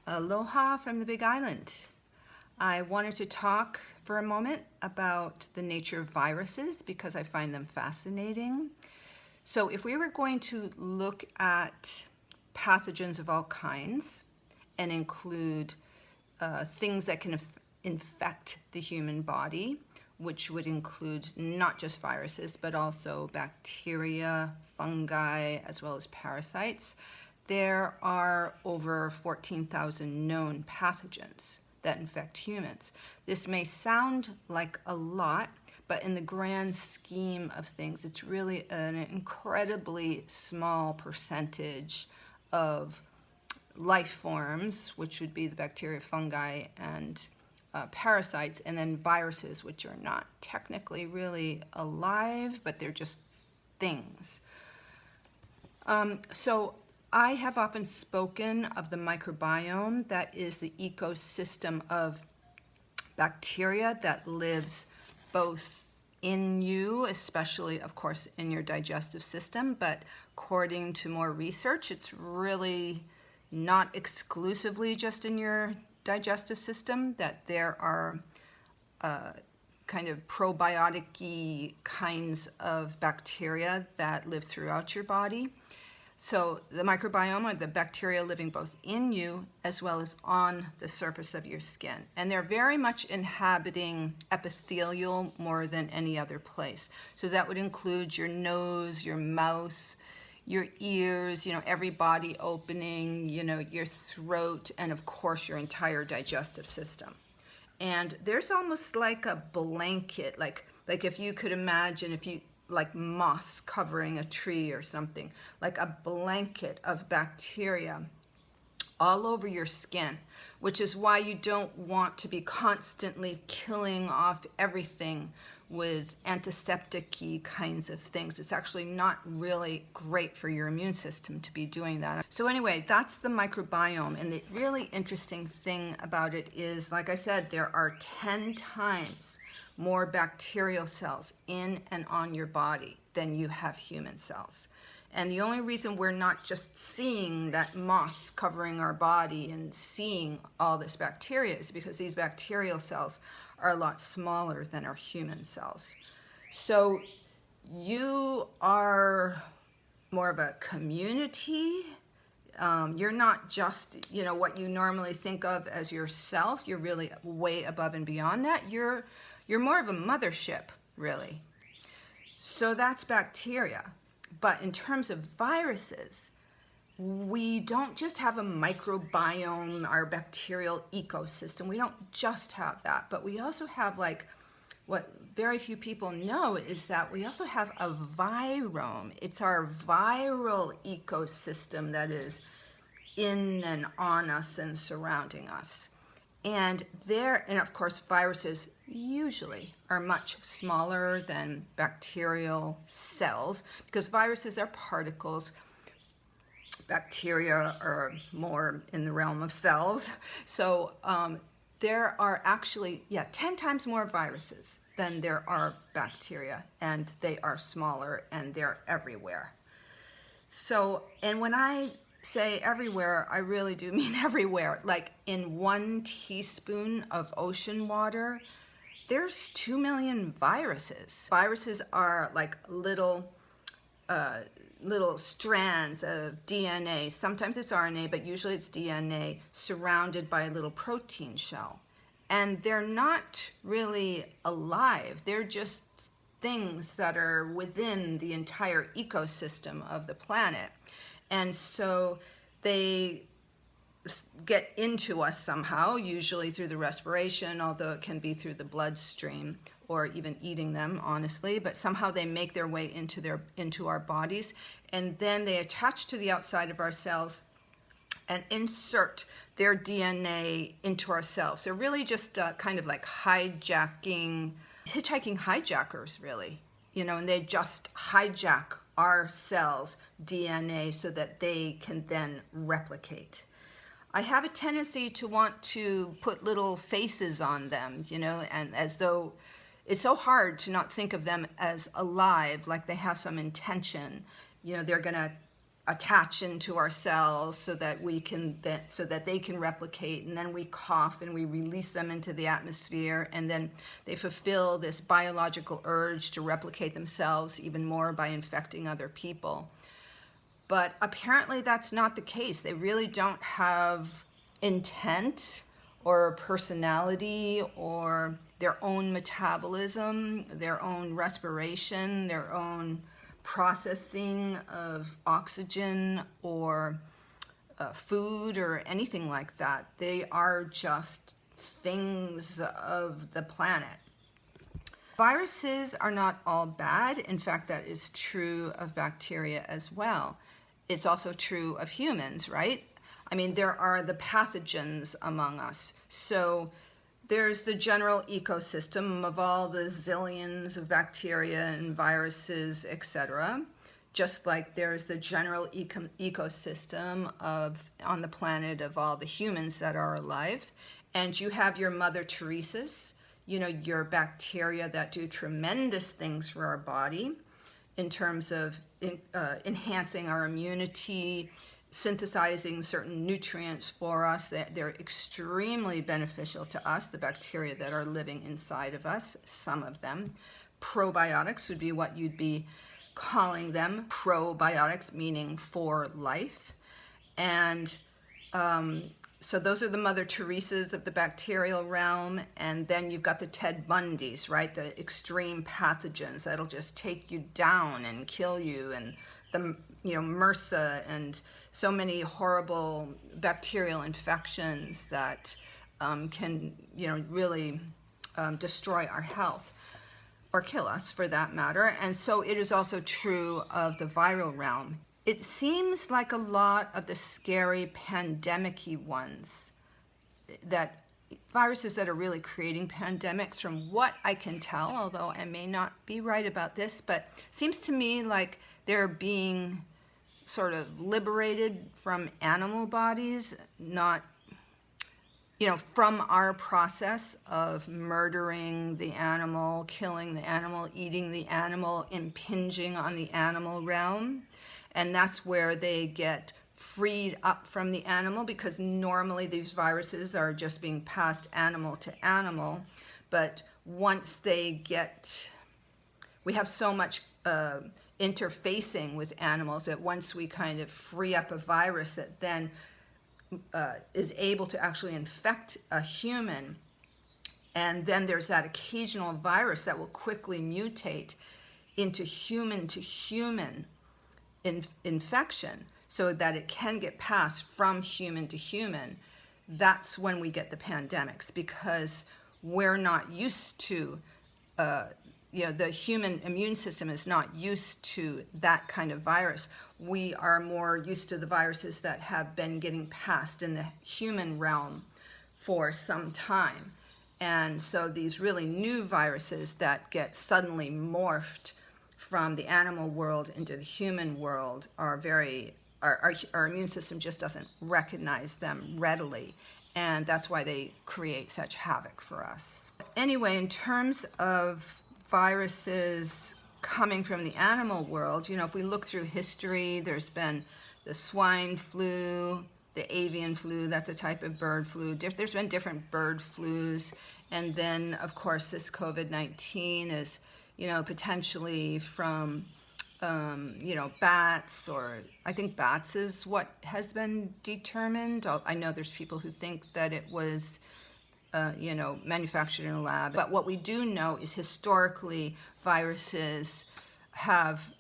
Aloha from the Big Island. I wanted to talk for a moment about the nature of viruses because I find them fascinating. So if we were going to look at pathogens of all kinds and include things that can infect the human body, which would include not just viruses, but also bacteria, fungi, as well as parasites, there are over 14,000 known pathogens that infect humans. This may sound like a lot, but in the grand scheme of things, it's really an incredibly small percentage of life forms, which would be the bacteria, fungi, and parasites, and then viruses, which are not technically really alive, but they're just things. So I have often spoken of the microbiome, that is the ecosystem of bacteria that lives both in you, especially, of course, in your digestive system, but according to more research, it's really not exclusively just in your digestive system, that there are kind of probiotic-y kinds of bacteria that live throughout your body. So the microbiome are the bacteria living both in you as well as on the surface of your skin. And they're very much inhabiting epithelial more than any other place. So that would include your nose, your mouth, your ears, every body opening, your throat, and of course your entire digestive system. And there's almost like a blanket, like if you could imagine, like moss covering a tree or something, like a blanket of bacteria all over your skin, which is why you don't want to be constantly killing off everything with antiseptic-y kinds of things. It's actually not really great for your immune system to be doing that. So anyway, that's the microbiome, and the really interesting thing about it is, like I said, there are 10 times more bacterial cells in and on your body than you have human cells. And the only reason we're not just seeing that moss covering our body and seeing all this bacteria is because these bacterial cells are a lot smaller than our human cells. So you are more of a community. You're not just, what you normally think of as yourself. You're really way above and beyond that. You're more of a mothership, really. So that's bacteria. But in terms of viruses, we don't just have a microbiome, our bacterial ecosystem. We don't just have that, but we also have, like, what very few people know is that we also have a virome. It's our viral ecosystem that is in and on us and surrounding us. And of course, viruses usually are much smaller than bacterial cells because viruses are particles. Bacteria are more in the realm of cells. So there are actually, 10 times more viruses than there are bacteria, and they are smaller and they're everywhere. So, and when I say everywhere, I really do mean everywhere. Like in 1 teaspoon of ocean water, there's 2 million viruses. Viruses are like little strands of DNA. Sometimes it's RNA, but usually it's DNA surrounded by a little protein shell. And they're not really alive. They're just things that are within the entire ecosystem of the planet. And so they get into us somehow, usually through the respiration, although it can be through the bloodstream or even eating them, honestly, but somehow they make their way into our bodies, and then they attach to the outside of our cells and insert their DNA into our cells. They're really just kind of like hitchhiking hijackers, really, and they just hijack our cells' DNA so that they can then replicate. I have a tendency to want to put little faces on them, and as though it's so hard to not think of them as alive, like they have some intention. They're gonna attach into our cells so that so that they can replicate, and then we cough and we release them into the atmosphere, and then they fulfill this biological urge to replicate themselves even more by infecting other people. But apparently that's not the case. They really don't have intent or personality or their own metabolism, their own respiration, their own processing of oxygen or food or anything like that. They are just things of the planet. Viruses are not all bad. In fact, that is true of bacteria as well. It's also true of humans, right? I mean, there are the pathogens among us. So there's the general ecosystem of all the zillions of bacteria and viruses, etc. Just like there's the general ecosystem on the planet of all the humans that are alive. And you have your Mother Teresa's, your bacteria that do tremendous things for our body in terms of enhancing our immunity, synthesizing certain nutrients for us. That they're extremely beneficial to us, the bacteria that are living inside of us, some of them. Probiotics would be what you'd be calling them. Probiotics meaning for life. And so those are the Mother Teresa's of the bacterial realm. And then you've got the Ted Bundys, right? The extreme pathogens that'll just take you down and kill you, and the MRSA and so many horrible bacterial infections that can really destroy our health or kill us for that matter. And so it is also true of the viral realm. It seems like a lot of the scary pandemic-y ones, that viruses that are really creating pandemics, from what I can tell, although I may not be right about this, but it seems to me like they're being sort of liberated from animal bodies, not, from our process of murdering the animal, killing the animal, eating the animal, impinging on the animal realm. And that's where they get freed up from the animal, because normally these viruses are just being passed animal to animal. But once we have so much interfacing with animals that once we kind of free up a virus that then is able to actually infect a human, and then there's that occasional virus that will quickly mutate into human to human infection so that it can get passed from human to human. That's when we get the pandemics, because we're not used to the human immune system is not used to that kind of virus. We are more used to the viruses that have been getting passed in the human realm for some time. And so these really new viruses that get suddenly morphed from the animal world into the human world are our immune system just doesn't recognize them readily. And that's why they create such havoc for us. Anyway, in terms of viruses coming from the animal world, if we look through history, there's been the swine flu, the avian flu, that's a type of bird flu. There's been different bird flus. And then, of course, this COVID-19 is, potentially from, bats, or I think bats is what has been determined. I know there's people who think that it was, manufactured in a lab. But what we do know is historically viruses have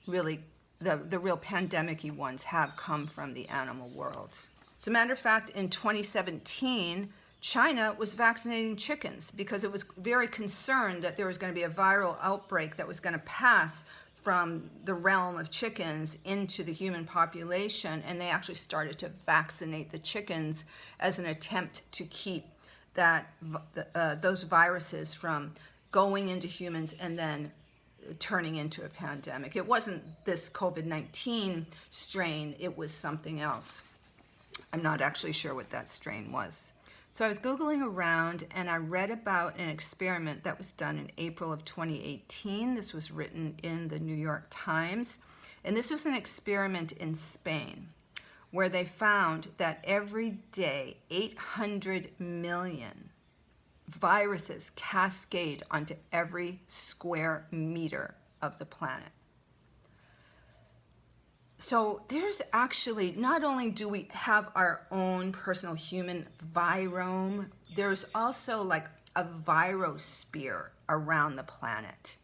really, the real pandemic-y ones have come from the animal world. As a matter of fact, in 2017, China was vaccinating chickens because it was very concerned that there was going to be a viral outbreak that was going to pass from the realm of chickens into the human population, and they actually started to vaccinate the chickens as an attempt to keep those viruses from going into humans and then turning into a pandemic. It wasn't this COVID-19 strain, it was something else. I'm not actually sure what that strain was. So I was Googling around and I read about an experiment that was done in April of 2018. This was written in the New York Times. And this was an experiment in Spain where they found that every day 800 million viruses cascade onto every square meter of the planet. So there's actually, not only do we have our own personal human virome, there's also like a virosphere around the planet.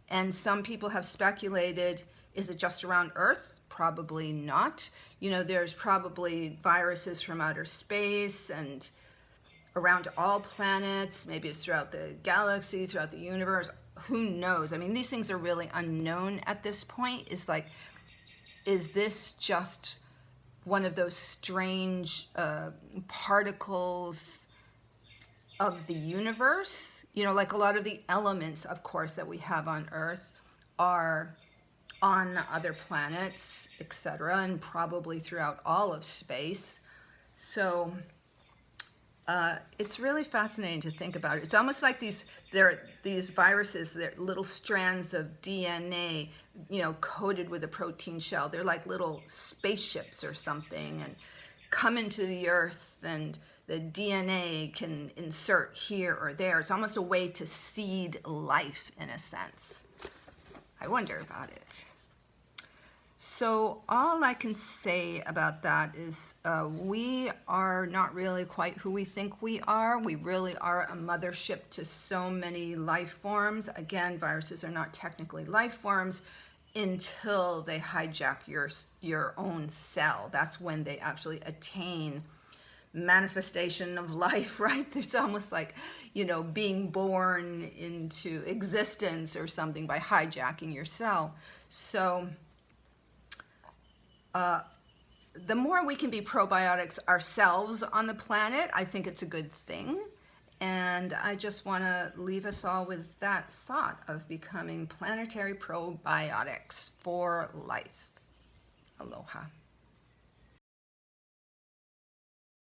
And some people have speculated, is it just around Earth? Probably not. You know, there's probably viruses from outer space and around all planets. Maybe it's throughout the galaxy, throughout the universe. Who knows? I mean, these things are really unknown at this point. It's like, is this just one of those strange particles of the universe? You know, like a lot of the elements, of course, that we have on Earth are on other planets, etc., and probably throughout all of space. So it's really fascinating to think about. It's almost like these viruses, they're little strands of DNA, you know, coated with a protein shell. They're like little spaceships or something, and come into the Earth, and the DNA can insert here or there. It's almost a way to seed life in a sense. I wonder about it. So all I can say about that is we are not really quite who we think we are. We really are a mothership to so many life forms. Again, viruses are not technically life forms until they hijack your own cell. That's when they actually attain manifestation of life, right? It's almost like, you know, being born into existence or something by hijacking your cell. So the more we can be probiotics ourselves on the planet, I think it's a good thing. And I just want to leave us all with that thought of becoming planetary probiotics for life. Aloha.